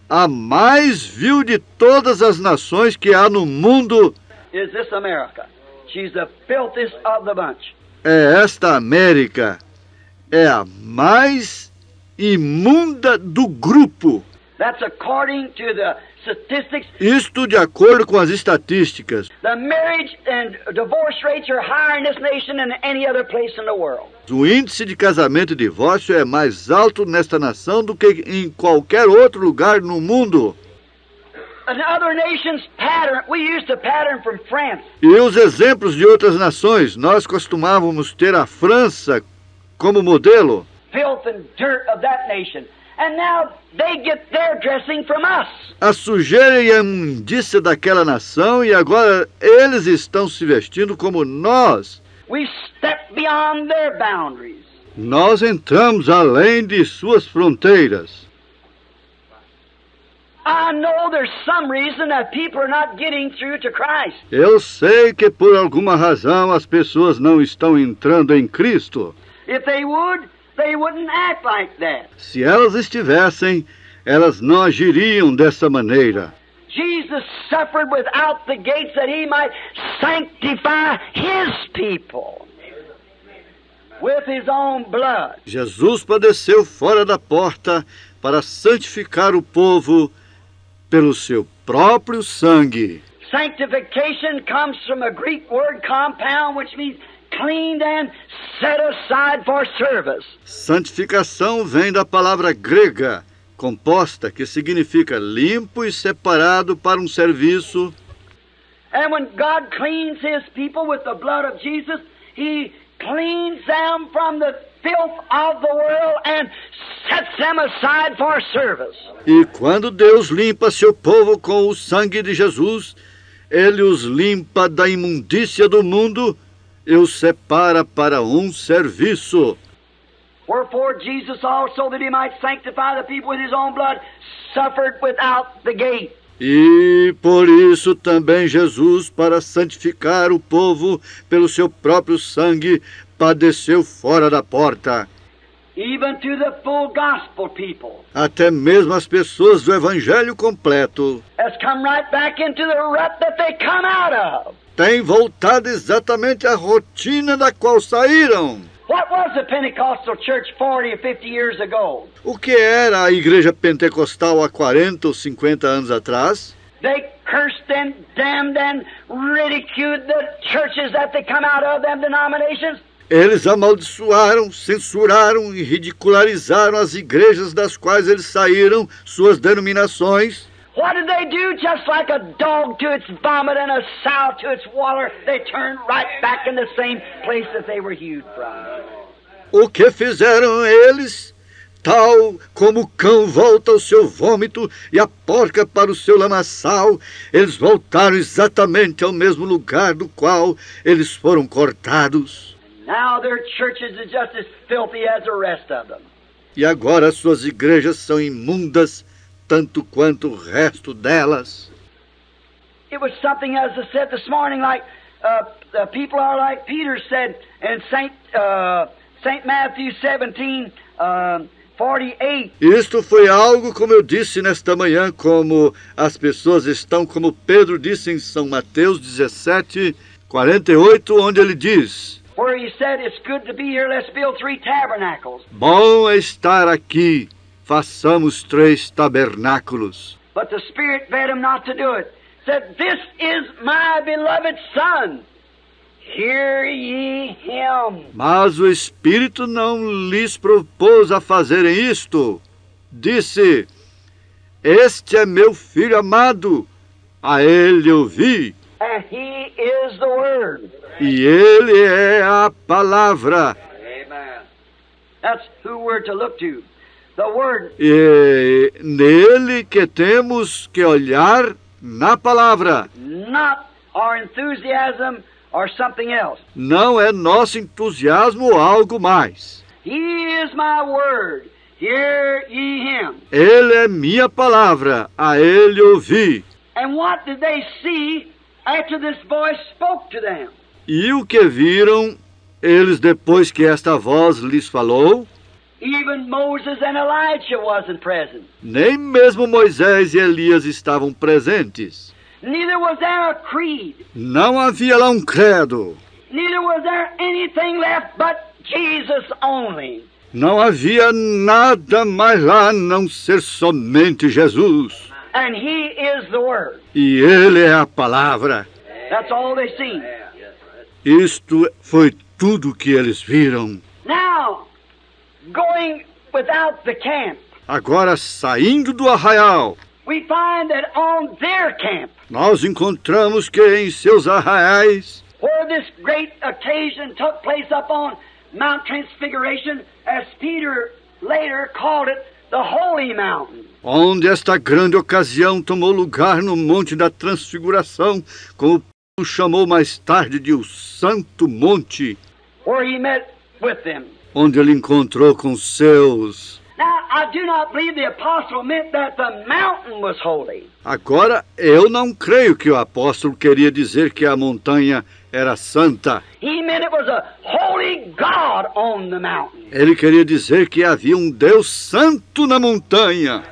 S2: a mais vil de todas as nações que há no mundo.
S1: Is this America? She's the filthiest of the bunch.
S2: É esta América, é a mais imunda do grupo.
S1: That's according to the statistics.
S2: Isto de acordo com as estatísticas.
S1: The marriage and divorce rates are higher in this nation than any other place in the world.
S2: O índice de casamento e divórcio é mais alto nesta nação do que em qualquer outro lugar no mundo.
S1: And other nations pattern. We used to pattern from France.
S2: E os exemplos de outras nações, nós costumávamos ter a França como modelo.
S1: Filth and dirt of that nation. And now they get their dressing from us.
S2: A sujeira e a imundícia daquela nação, e agora eles estão se vestindo como nós.
S1: We step beyond their boundaries.
S2: Nós entramos além de suas fronteiras.
S1: I know there's some reason that people are not getting through to Christ.
S2: Eu sei que por alguma razão as pessoas não estão entrando em Cristo.
S1: If they would, they wouldn't act like that.
S2: Se elas estivessem, elas não agiriam dessa maneira.
S1: Jesus suffered without the gates that he might sanctify his people with his own blood.
S2: Jesus padeceu fora da porta para santificar o povo pelo seu próprio sangue.
S1: Sanctification comes from a Greek word compound which means cleaned and set aside for service.
S2: Santificação vem da palavra grega composta que significa limpo e separado para um serviço.
S1: And when God cleans his people with the blood of Jesus, he cleans them from the filth of the world and sets them aside for service.
S2: E quando Deus limpa seu povo com o sangue de Jesus, ele os limpa da imundícia do mundo e os separa para um serviço.
S1: Wherefore Jesus also, that he might sanctify the people with his own blood, suffered without the gate.
S2: E por isso também Jesus, para santificar o povo pelo seu próprio sangue, padeceu fora da porta.
S1: Even to the full gospel people.
S2: Até mesmo as pessoas do evangelho completo
S1: Has come right back into the rut that they come out of.
S2: têm voltado exatamente à rotina da qual saíram.
S1: What was the Pentecostal church 40 or 50 years ago?
S2: O que era a igreja pentecostal há 40 ou 50 anos atrás?
S1: They cursed and damned and ridiculed the churches that they come out of, them denominations.
S2: Eles amaldiçoaram, censuraram e ridicularizaram as igrejas das quais eles saíram, suas denominações.
S1: What did they do? Just like a dog to its vomit and a sow to its water, they turned right back in the same place that they were hewed from.
S2: O que fizeram eles? Tal como o cão volta ao seu vômito e a porca para o seu lamaçal, eles voltaram exatamente ao mesmo lugar do qual eles foram cortados.
S1: Now their churches are just as filthy as the rest of them.
S2: E agora suas igrejas são imundas, tanto quanto o resto delas.
S1: It was something, as I said this morning, like the people are like Peter said in St. Matthew 17:48.
S2: Isto foi algo, como eu disse nesta manhã, como as pessoas estão, como Pedro disse em São Mateus 17:48, onde ele diz:
S1: Where he said, it's good to be here, let's build 3 tabernacles.
S2: Bom é estar aqui, façamos 3 tabernáculos.
S1: But the Spirit bade him not to do it. Said, this is my beloved Son. Hear ye him.
S2: Mas o Espírito não lhes propôs a fazerem isto. Disse: Este é meu filho amado, a ele ouvi.
S1: And he is the Word.
S2: E ele é a palavra.
S3: Amen.
S1: That's who we're to look to. The Word.
S2: E nele que temos que olhar, na palavra.
S1: Not our enthusiasm or something else.
S2: Não é nosso entusiasmo ou algo mais.
S1: He is my Word. Hear ye him.
S2: Ele é minha palavra, a ele ouvi.
S1: And what did they see after this voice spoke to them?
S2: E o que viram eles depois que esta voz lhes falou?
S1: Even Moses and Elijah wasn't present.
S2: Nem mesmo Moisés e Elias estavam presentes.
S1: Neither was there a creed.
S2: Não havia lá um credo.
S1: Neither was there anything left but Jesus only.
S2: Não havia nada mais lá a não ser somente Jesus.
S1: And he is the Word.
S2: E ele é a palavra.
S1: That's all they see.
S2: Isto foi tudo que eles viram.
S1: Now, going without the camp,
S2: Agora, saindo do arraial,
S1: we find that on their camp,
S2: nós encontramos que em seus arraiais,
S1: where this great occasion took place up on Mount Transfiguration, as Peter later called it, the Holy Mountain.
S2: onde esta grande ocasião tomou lugar no Monte da Transfiguração, como o chamou mais tarde de o Santo Monte,
S1: Where he met with them.
S2: onde ele encontrou com seus.
S1: Now, I do not believe the apostle meant that the mountain was holy.
S2: Agora, eu não creio que o apóstolo queria dizer que a montanha era santa.
S1: He meant it was a holy God on the mountain.
S2: Ele queria dizer que havia um Deus santo na montanha.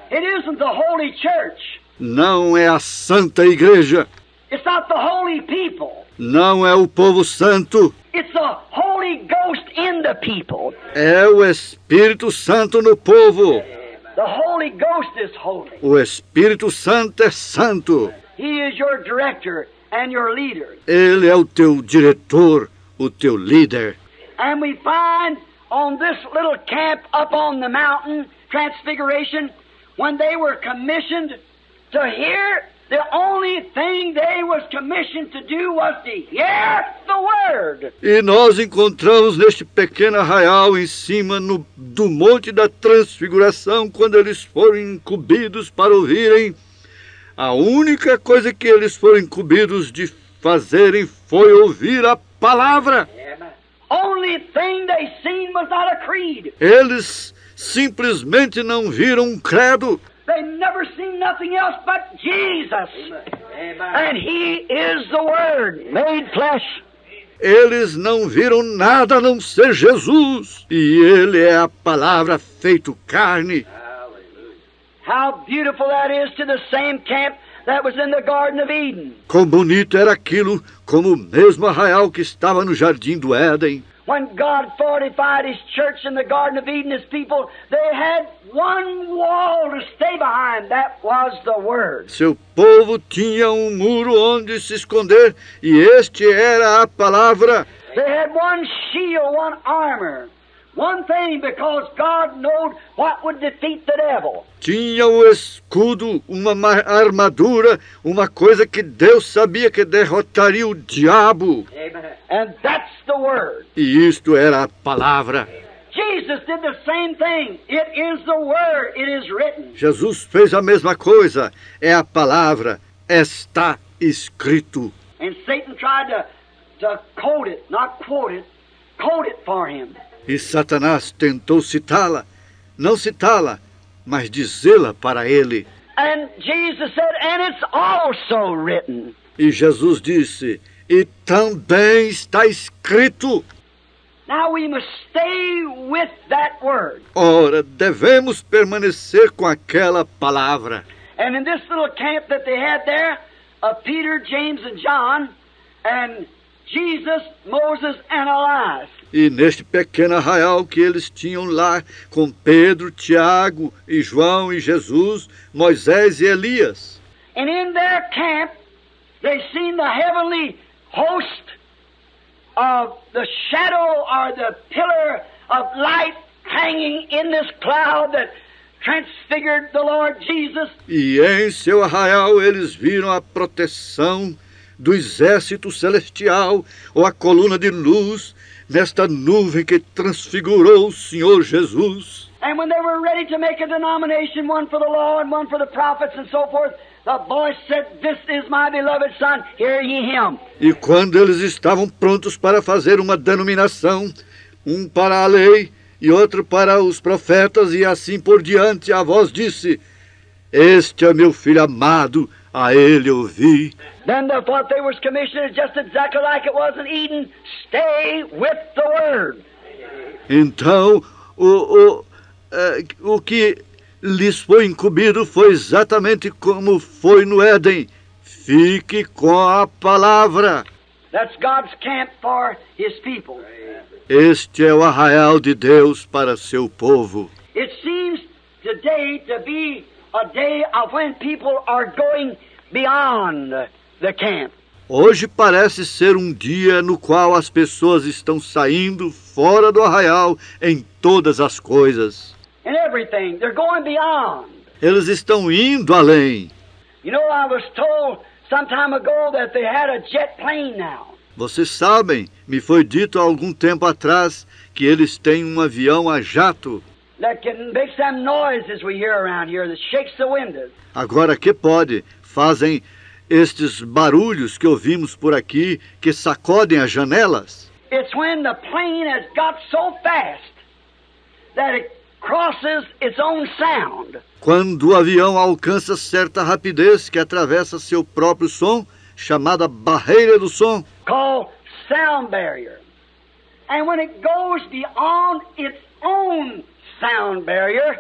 S1: It isn't the holy church.
S2: Não é a santa igreja.
S1: It's not the holy people.
S2: Não é o povo santo.
S1: It's the Holy Ghost in the people.
S2: É o Espírito Santo no povo.
S1: The Holy Ghost is holy.
S2: O Espírito Santo é santo.
S1: He is your director and your leader.
S2: Ele é o teu diretor, o teu líder.
S1: And we find on this little camp up on the mountain, Transfiguration, when they were commissioned to hear, the only thing they was commissioned to do was to hear the Word.
S2: E nós encontramos neste pequeno arraial em cima do Monte da Transfiguração, quando eles foram incumbidos para ouvirem, a única coisa que eles foram incumbidos de fazerem foi ouvir a palavra.
S1: Only thing they seen was not a creed.
S2: Eles simplesmente não viram um credo.
S1: They never seen nothing else but Jesus. And He is the Word made flesh.
S2: Eles não viram nada a não ser Jesus. E Ele é a palavra feito carne.
S1: How beautiful that is to the same camp that was in the Garden of Eden.
S2: Quão bonito era aquilo, como o mesmo arraial que estava no Jardim do Éden.
S1: When God fortified His church in the Garden of Eden, His people, they had one wall to stay behind. That was the Word.
S2: Seu povo tinha um muro onde se esconder, e este era a palavra.
S1: They had one shield, one armor. One thing, because God knowed what would defeat the devil.
S2: Tinha o escudo, uma armadura, uma coisa que Deus sabia que derrotaria o diabo.
S1: And that's the Word.
S2: E isto era a palavra.
S1: Jesus did the same thing. It is the Word. It is written.
S2: Jesus fez a mesma coisa. É a palavra. Está escrito.
S1: And Satan tried to quote it, not quote it for him.
S2: E Satanás tentou citá-la, não citá-la, mas dizê-la para ele.
S1: And Jesus said, and it's also written.
S2: E Jesus disse, e também está escrito.
S1: Now we must stay with that word.
S2: Ora, devemos permanecer com aquela palavra.
S1: And in this little camp that they had there, of Peter, James, and John, and Jesus, Moses, and Elias.
S2: E neste pequeno arraial que eles tinham lá, com Pedro, Tiago e João e Jesus, Moisés e Elias.
S1: And in their camp, they seen the heavenly host of the shadow or the pillar of light hanging in this cloud that transfigured the Lord Jesus.
S2: E em seu arraial eles viram a proteção do exército celestial, ou a coluna de luz, nesta nuvem que transfigurou o Senhor Jesus.
S1: And when they were ready to make a denomination, one for the law and one for the prophets and so forth, the voice said, "This is my beloved Son, hear ye him."
S2: E quando eles estavam prontos para fazer uma denominação, um para a lei e outro para os profetas e assim por diante, a voz disse, este é meu filho amado, a ele ouvi.
S1: Then what they was commissioned is just exactly like it was in Eden. Stay with the Word.
S2: Então, o que lhes foi incumbido foi exatamente como foi no Éden. Fique com a palavra.
S1: That's God's camp for His people.
S2: Este é o arraial de Deus para seu povo.
S1: It seems today to be a day of when people are going beyond the camp.
S2: Hoje parece ser um dia no qual as pessoas estão saindo fora do arraial em todas as coisas.
S1: In everything, they're going beyond.
S2: Eles estão indo além.
S1: You know, I was told some time ago that they had a jet plane now.
S2: Vocês sabem, me foi dito há algum tempo atrás que eles têm um avião a jato.
S1: That can make some noises we hear around here that shakes the windows.
S2: Agora que pode, fazem estes barulhos que ouvimos por aqui que sacodem as janelas.
S1: It's when the plane has got so fast that crosses its own sound.
S2: Quando o avião alcança certa rapidez que atravessa seu próprio som, chamada barreira do som,
S1: Called sound barrier. And when it goes beyond its own sound barrier,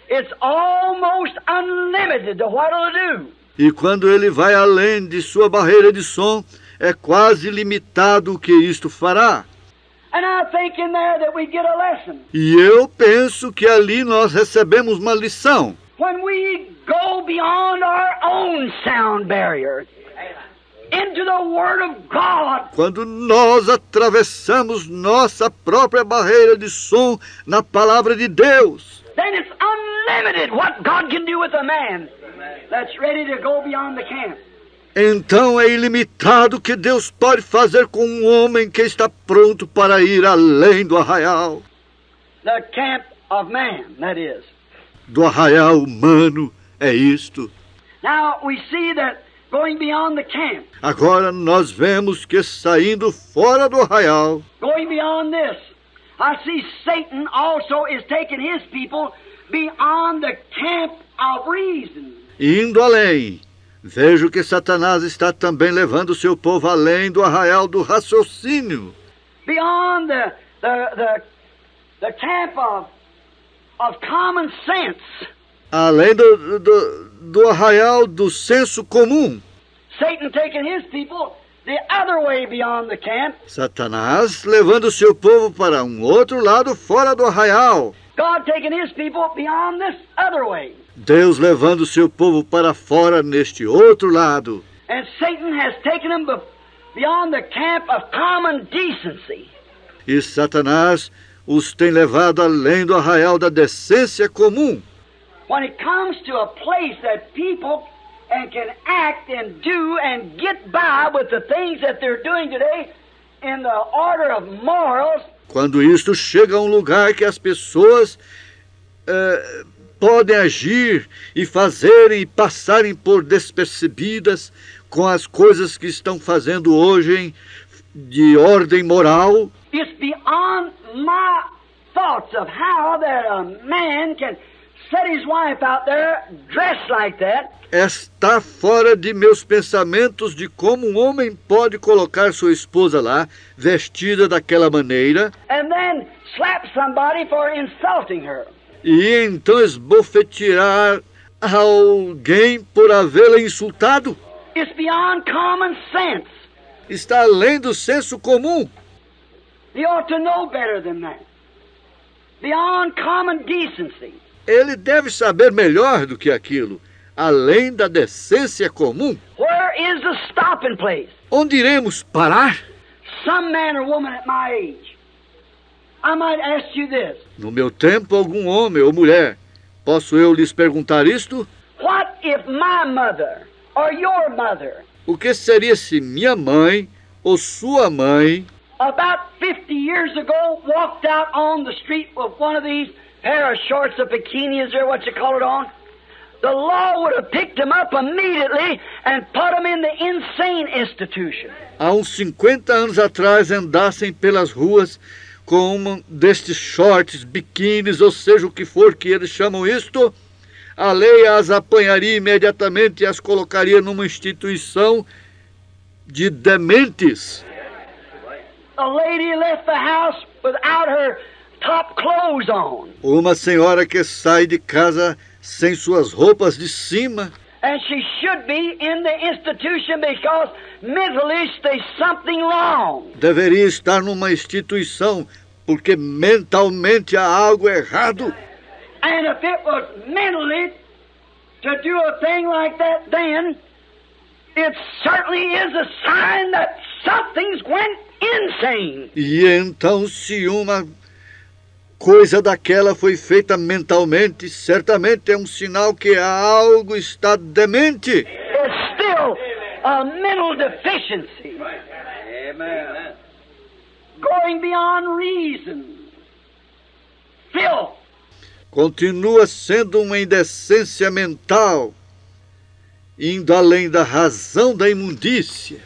S1: it's almost unlimited to what it'll do.
S2: e quando ele vai além de sua barreira de som, é quase limitado o que isto fará.
S1: And I think in there that we get a lesson.
S2: E eu penso que ali nós recebemos uma lição.
S1: When we go beyond our own sound barrier into the Word of God,
S2: Quando nós atravessamos nossa própria barreira de som na palavra de Deus,
S1: then it's unlimited what God can do with a man that's ready to go beyond the camp.
S2: então é ilimitado o que Deus pode fazer com um homem que está pronto para ir além do arraial.
S1: The camp of man, that is.
S2: Do arraial humano, é isto.
S1: Now we see that going beyond the camp,
S2: Agora nós vemos que saindo fora do arraial,
S1: going beyond this, I see Satan also is taking his people beyond the camp of reason.
S2: indo além, vejo que Satanás está também levando seu povo além do arraial do raciocínio,
S1: Beyond the camp of common sense.
S2: além do arraial do senso comum.
S1: Satan taking his people the other way beyond the camp.
S2: Satanás levando seu povo para um outro lado fora do arraial.
S1: God taking his people beyond this other way.
S2: Deus levando seu povo para fora neste outro lado.
S1: And Satan has taken them beyond the camp of common decency.
S2: E Satanás os tem levado além do arraial da decência comum.
S1: When it comes to a place that people can act and do and get by with the things that they're doing today in the order of morals,
S2: Quando isto chega a um lugar que as pessoas podem agir e fazerem e passarem por despercebidas com as coisas que estão fazendo hoje de ordem moral,
S1: it's beyond my thoughts of how that a man can set his wife out there dressed like that
S2: está fora de meus pensamentos de como um homem pode colocar sua esposa lá, vestida daquela maneira,
S1: and then slap somebody for insulting her.
S2: e então esbofetear alguém por havê-la insultado.
S1: It's beyond common sense.
S2: Está além do senso comum.
S1: He ought to know better than that. Beyond common decency.
S2: Ele deve saber melhor do que aquilo, além da decência comum.
S1: Where is the stopping place?
S2: Onde iremos parar?
S1: Some man or woman at my age. I might ask you this.
S2: No meu tempo, algum homem ou mulher. Posso eu lhes perguntar isto?
S1: What if my mother or your mother,
S2: O que seria se minha mãe ou sua mãe,
S1: about 50 years ago, walked out on the street with one of these pair of shorts, a bikini, is there what you call it on? The law would have picked him up immediately and put him in the insane institution.
S2: há uns 50 anos atrás, andassem pelas ruas com um destes shorts, biquínis, ou seja o que for que eles chamam isto, a lei as apanharia imediatamente e as colocaria numa instituição de dementes.
S1: A lady left the house without her top clothes on.
S2: Uma senhora que sai de casa sem suas roupas de cima,
S1: And she should be in the institution because mentally there's something wrong.
S2: deveria estar numa instituição, porque mentalmente há algo errado.
S1: And if it was mentally to do a thing like that then, it certainly is a sign that something's went insane.
S2: E então, se uma coisa daquela foi feita mentalmente, certamente é um sinal que algo está demente.
S1: It's still a mental deficiency.
S3: Amen.
S1: Going beyond reason. Filth.
S2: Continua sendo uma indecência mental, indo além da razão da imundícia.